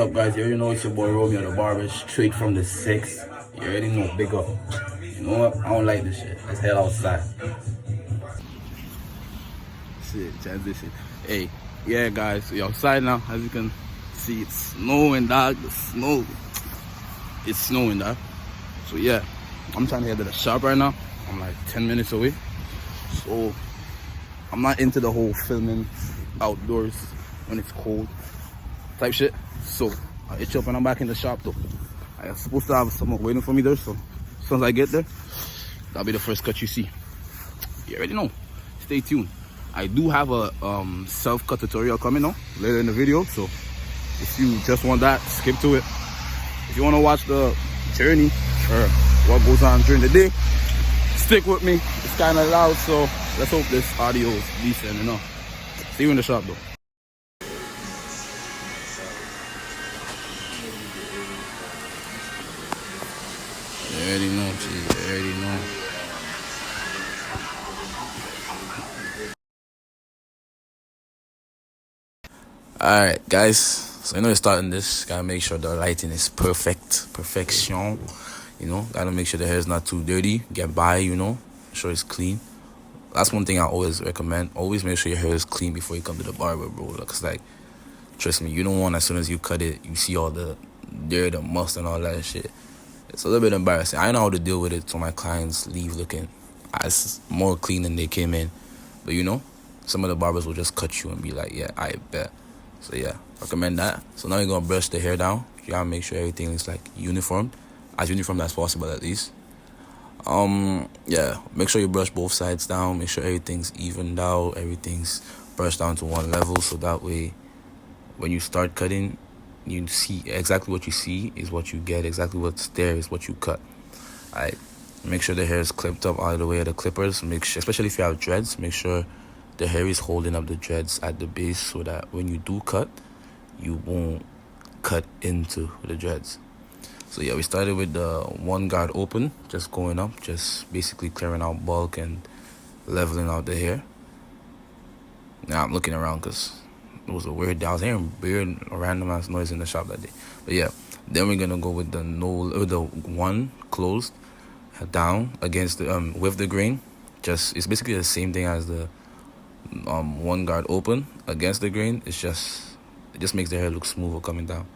up, guys? You already know it's your boy Romeo the Barber, straight from the 6. You already know, big up. You know what? I don't like this shit. Let's head outside. Shit, transition. Hey, yeah, guys, we outside now. As you can see, it's snowing, dog. The snow. It's snowing, dog. So yeah, I'm trying to head to the shop right now. I'm like 10 minutes away. So I'm not into the whole filming outdoors when it's cold type shit. So I'll hit you up when I'm back in the shop though. I'm supposed to have someone waiting for me there, so as soon as I get there, that'll be the first cut you see. You already know. Stay tuned. I do have a self-cut tutorial coming on later in the video, so if you just want that, skip to it. If you want to watch the journey or what goes on during the day, stick with me. It's kind of loud, so let's hope this audio is decent enough. See you in the shop though. You already know, geez, you already know. Alright, guys. So, you're starting this. Gotta make sure the lighting is perfection. You know, gotta make sure the hair is not too dirty. Get by, you know, make sure it's clean. That's one thing I always recommend. Always make sure your hair is clean before you come to the barber, bro. Because, like, trust me, you don't want as soon as you cut it, you see all the dirt, the must, and all that shit. It's a little bit embarrassing. I know how to deal with it so my clients leave looking as more clean than they came in. But, you know, some of the barbers will just cut you and be like, yeah, I bet. So, yeah, recommend that. So, now you're going to brush the hair down. You got to make sure everything is, like, uniform. As uniform as possible, at least. Yeah, make sure you brush both sides down. Make sure everything's evened out. Everything's brushed down to one level. So, that way, when you start cutting, you see exactly what you see is what you get. Exactly what's there is what you cut. Alright, make sure the hair is clipped up all the way at the clippers. Make sure, especially if you have dreads, make sure the hair is holding up the dreads at the base so that when you do cut, you won't cut into the dreads. So yeah, we started with the one guard open, just going up, just basically clearing out bulk and leveling out the hair. Now I'm looking around because it was a weird day. I was hearing weird random ass noise in the shop that day. But yeah, then we're gonna go with the one closed down against the with the grain. Just it's basically the same thing as the one guard open against the grain. It just makes the hair look smoother coming down.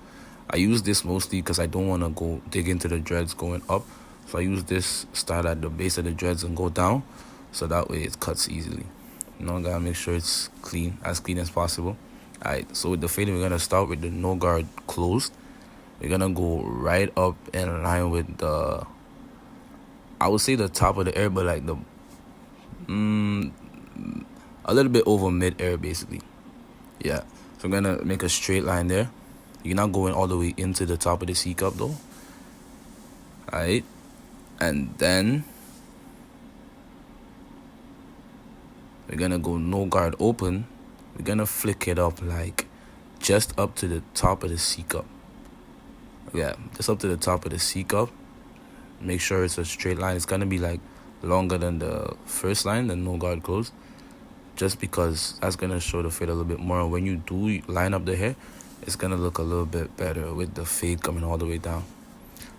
I use this mostly because I don't want to go dig into the dreads going up. So I use this, start at the base of the dreads and go down. So that way it cuts easily. You know, gotta make sure it's clean as possible. Alright, so with the fading, we're gonna start with the no guard closed. We're gonna go right up in line with the, I would say the top of the air, but like the, a little bit over mid-air basically. Yeah, so I'm gonna make a straight line there. You're not going all the way into the top of the C cup though. Alright, and then we're gonna go no guard open. We're gonna flick it up like just up to the top of the C cup. Yeah, just up to the top of the C cup. Make sure it's a straight line. It's gonna be like longer than the first line, the no guard close, just because that's gonna show the fade a little bit more. When you do line up the hair, it's gonna look a little bit better with the fade coming all the way down.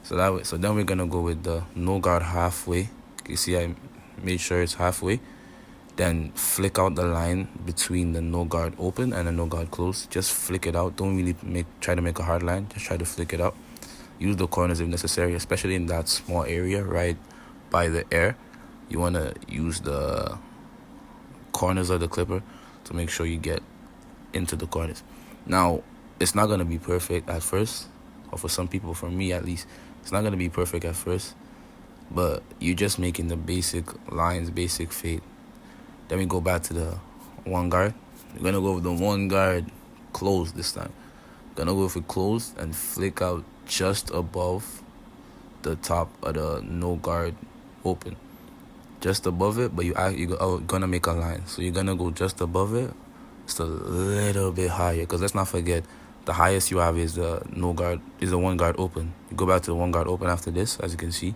So that way, so then we're gonna go with the no guard halfway. You see, I made sure it's halfway. Then flick out the line between the no guard open and the no guard close. Just flick it out. Don't really try to make a hard line. Just try to flick it out. Use the corners if necessary, especially in that small area right by the air. You want to use the corners of the clipper to make sure you get into the corners. Now, it's not going to be perfect at first, or for some people, for me at least, it's not going to be perfect at first, but you're just making the basic lines, basic fade. Then we go back to the one guard. We're going to go with the one guard closed this time. Going to go with it closed and flick out just above the top of the no guard open. Just above it, but you're going to make a line. So you're going to go just above it, just a little bit higher. Because let's not forget, the highest you have is the no guard, is the one guard open. You go back to the one guard open after this, as you can see.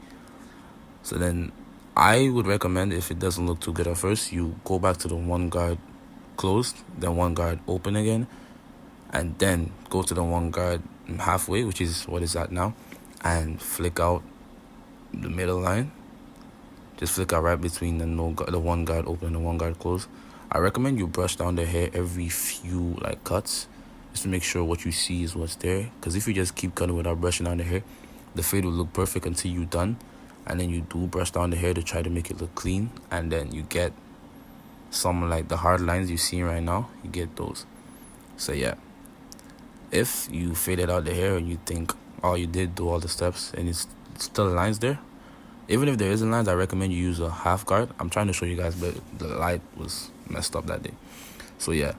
So then I would recommend, if it doesn't look too good at first, you go back to the one guard closed, then one guard open again, and then go to the one guard halfway, which is what it's at now, and flick out the middle line. Just flick out right between the one guard open and the one guard closed. I recommend you brush down the hair every few like cuts, just to make sure what you see is what's there. Because if you just keep cutting without brushing down the hair, the fade will look perfect until you're done, and then you do brush down the hair to try to make it look clean, and then you get some like the hard lines you see right now. You get those. So yeah, if you faded out the hair and you think, oh, you did do all the steps and it's still lines there, even if there isn't lines, I recommend you use a half guard. I'm trying to show you guys, but the light was messed up that day. So yeah,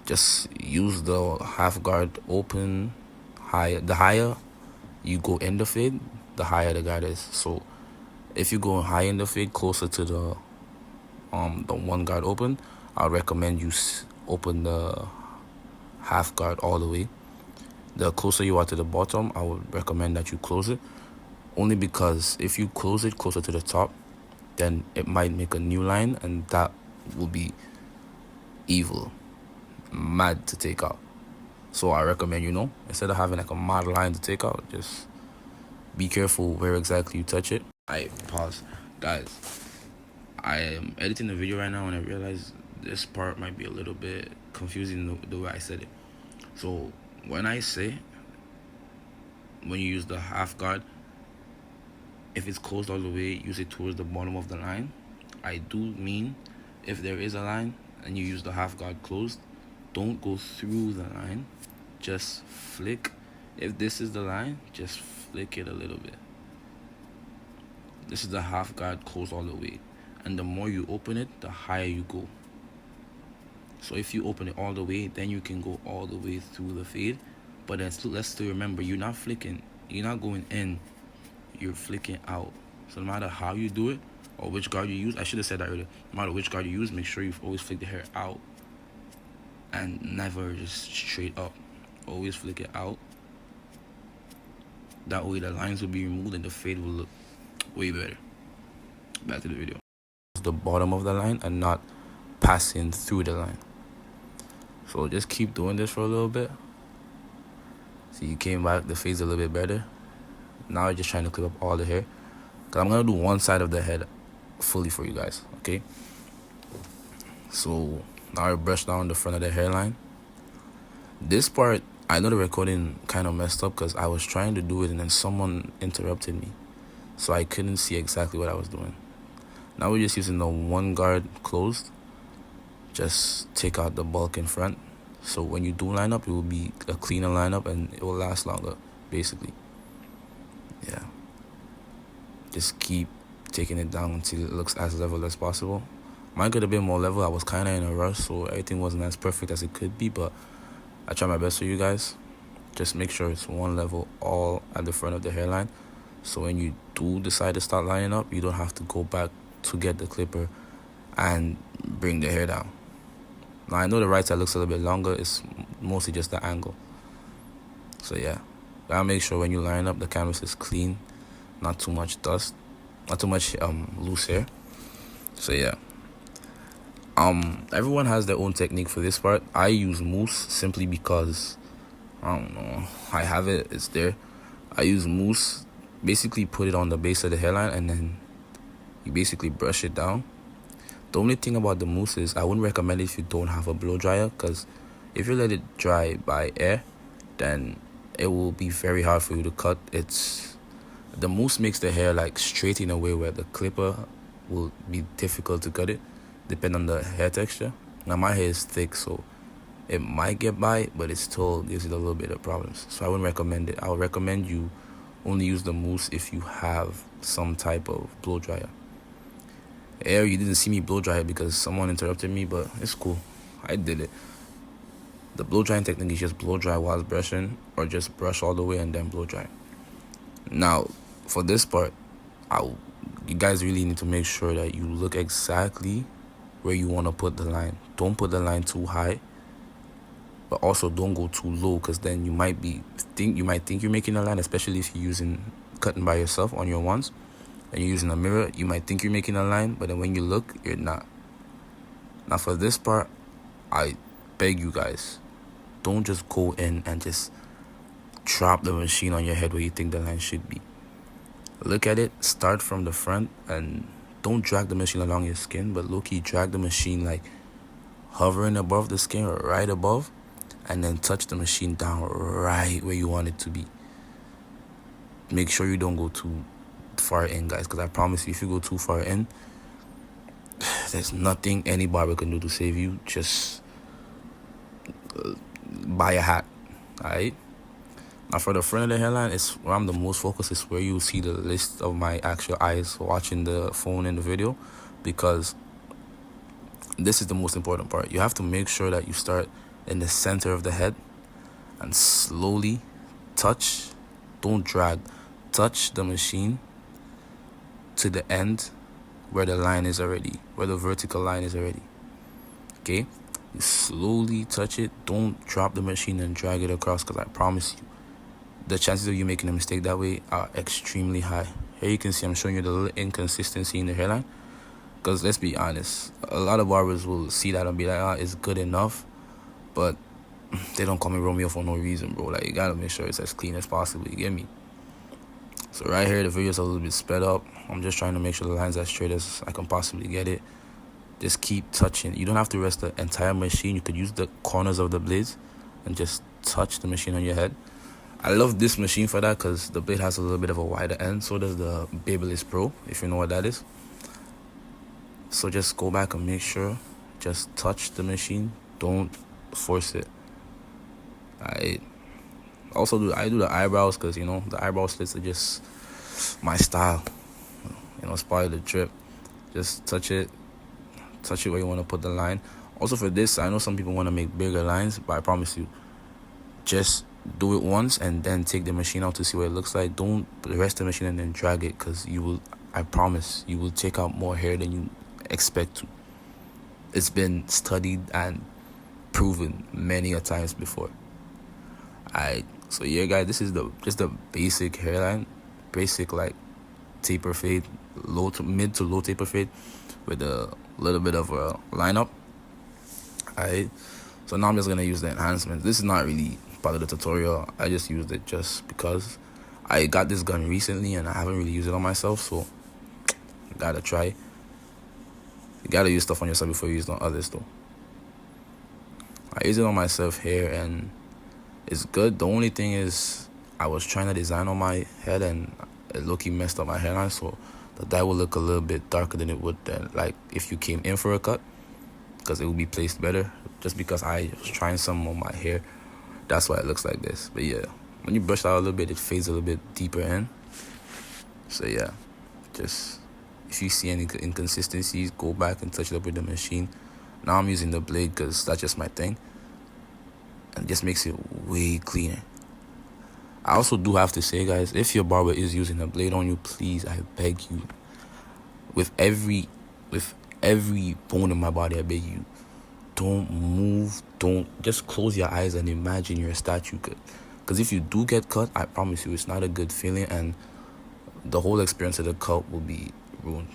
just use the half guard open higher. The higher you go in the fade, the higher the guard is. So if you go high in the fade, closer to the one guard open, I would recommend you open the half guard all the way. The closer you are to the bottom, I would recommend that you close it, only because if you close it closer to the top, then it might make a new line, and that will be evil, mad to take out. So I recommend, instead of having like a mad line to take out, just be careful where exactly you touch it. I pause, guys. I am editing the video right now, and I realize this part might be a little bit confusing the way I said it. So when I say, when you use the half guard, if it's closed all the way, use it towards the bottom of the line. I do mean if there is a line and you use the half guard closed, don't go through the line, just flick. If this is the line, just flick it a little bit. This is the half guard closed all the way, and the more you open it, the higher you go. So if you open it all the way, then you can go all the way through the fade. But then let's still remember, you're not flicking, you're not going in, you're flicking out. So no matter how you do it or which guard you use, I should have said that earlier, no matter which guard you use, make sure you always flick the hair out and never just straight up. Always flick it out. That way the lines will be removed and the fade will look way better. Back to the video. The bottom of the line and not passing through the line. So just keep doing this for a little bit. See, you came back, the fade's a little bit better. Now you're just trying to clip up all the hair, because I'm going to do one side of the head fully for you guys, okay? So now I brush down the front of the hairline. This part, I know the recording kind of messed up because I was trying to do it and then someone interrupted me, so I couldn't see exactly what I was doing. Now we're just using the one guard closed. Just take out the bulk in front, so when you do line up, it will be a cleaner lineup and it will last longer, basically. Yeah, just keep taking it down until it looks as level as possible. Mine could have been more level. I was kind of in a rush, so everything wasn't as perfect as it could be, but I try my best for you guys. Just make sure it's one level all at the front of the hairline, so when you do decide to start lining up, you don't have to go back to get the clipper and bring the hair down. Now I know the right side looks a little bit longer, it's mostly just the angle. So yeah, gotta make sure when you line up the canvas is clean, not too much dust, not too much loose hair. So yeah, everyone has their own technique for this part. I use mousse simply because I don't know, I have it, it's there. I use mousse, basically put it on the base of the hairline and then you basically brush it down. The only thing about the mousse is I wouldn't recommend it if you don't have a blow dryer, because if you let it dry by air, then it will be very hard for you to cut. The mousse makes the hair like straight in a way where the clipper will be difficult to cut it, depending on the hair texture. Now my hair is thick, so it might get by, but it still gives it a little bit of problems. So I wouldn't recommend it. I would recommend you only use the mousse if you have some type of blow dryer. Air, you didn't see me blow dry it because someone interrupted me, but it's cool. I did it. The blow drying technique is just blow dry while brushing, or just brush all the way and then blow dry. Now, for this part, you guys really need to make sure that you look exactly where you want to put the line. Don't put the line too high, but also don't go too low, because then you might think you're making a line, especially if you're cutting by yourself on your ones. And you're using a mirror, you might think you're making a line, but then when you look, you're not. Now for this part, I beg you guys, don't just go in and just drop the machine on your head where you think the line should be. Look at it, start from the front, and don't drag the machine along your skin, but low-key drag the machine like hovering above the skin or right above, and then touch the machine down right where you want it to be. Make sure you don't go too far in, guys, because I promise you, if you go too far in, there's nothing any barber can do to save you. Just buy a hat. Alright? Now for the front of the hairline, it's where I'm the most focused. It's where you see the list of my actual eyes watching the phone in the video, because this is the most important part. You have to make sure that you start in the center of the head and slowly touch, don't drag, touch the machine to the end where the line is already, where the vertical line is already. Okay? You slowly touch it. Don't drop the machine and drag it across, because I promise you, the chances of you making a mistake that way are extremely high. Here you can see I'm showing you the little inconsistency in the hairline, because let's be honest, a lot of barbers will see that and be like, it's good enough, but they don't call me Romeo for no reason, bro. Like, you gotta make sure it's as clean as possible, you get me? So right here, the video's a little bit sped up. I'm just trying to make sure the line's as straight as I can possibly get it. Just keep touching. You don't have to rest the entire machine. You could use the corners of the blades and just touch the machine on your head. I love this machine for that, because the blade has a little bit of a wider end. So does the Babyliss Pro, if you know what that is. So just go back and make sure, just touch the machine. Don't force it. I do the eyebrows, because, you know, the eyebrow slits are just my style. You know, it's part of the trip. Just touch it where you want to put the line. Also for this, I know some people want to make bigger lines, but I promise you, just do it once and then take the machine out to see what it looks like. Don't rest the machine and then drag it, because I promise you will take out more hair than you expect to. It's been studied and proven many a times before. So yeah, guys, this is just the basic hairline, basic like taper fade, mid to low taper fade with a little bit of a lineup. Alright, so now I'm just gonna use the enhancements. This is not really part of the tutorial. I just used it just because I got this gun recently and I haven't really used it on myself, so gotta try. You gotta use stuff on yourself before you use it on others, though. I use it on myself here and it's good. The only thing is, I was trying to design on my head and it low-key messed up my hairline, so the dye will look a little bit darker than it would then, like if you came in for a cut, because it would be placed better. Just because I was trying some on my hair, that's why it looks like this. But yeah, when you brush it out a little bit, it fades a little bit deeper in. So yeah, just if you see any inconsistencies, go back and touch it up with the machine. Now I'm using the blade because that's just my thing, and it just makes it way cleaner. I also do have to say, guys, if your barber is using a blade on you, please, I beg you, with every bone in my body, I beg you, don't move. Don't just close your eyes and imagine you're a statue. Because if you do get cut, I promise you, it's not a good feeling, and the whole experience of the cut will be ruined.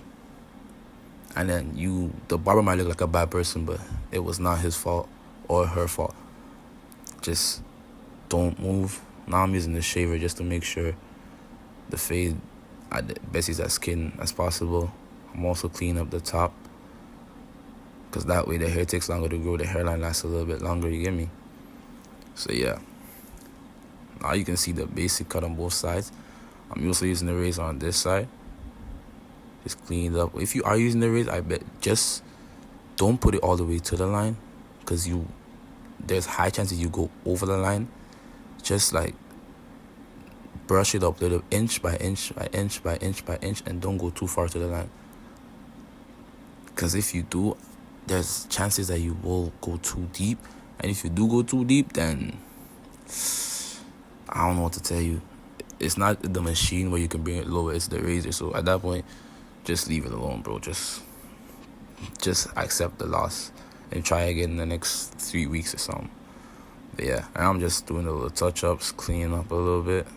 And then the barber might look like a bad person, but it was not his fault or her fault. Just don't move. Now I'm using the shaver just to make sure the fade at the best is as clean as possible. I'm also cleaning up the top, because that way the hair takes longer to grow, the hairline lasts a little bit longer, you get me? So yeah, now you can see the basic cut on both sides. I'm also using the razor on this side, just clean it up. If you are using the razor, I bet just don't put it all the way to the line, because there's high chances you go over the line. Just like brush it up little, inch by inch by inch by inch by inch, and don't go too far to the line, because if you do, there's chances that you will go too deep, and if you do go too deep, then I don't know what to tell you. It's not the machine where you can bring it lower, it's the razor. So at that point, just leave it alone, bro. Just accept the loss and try again in the next 3 weeks or something. But yeah, and I'm just doing a little touch-ups, cleaning up a little bit.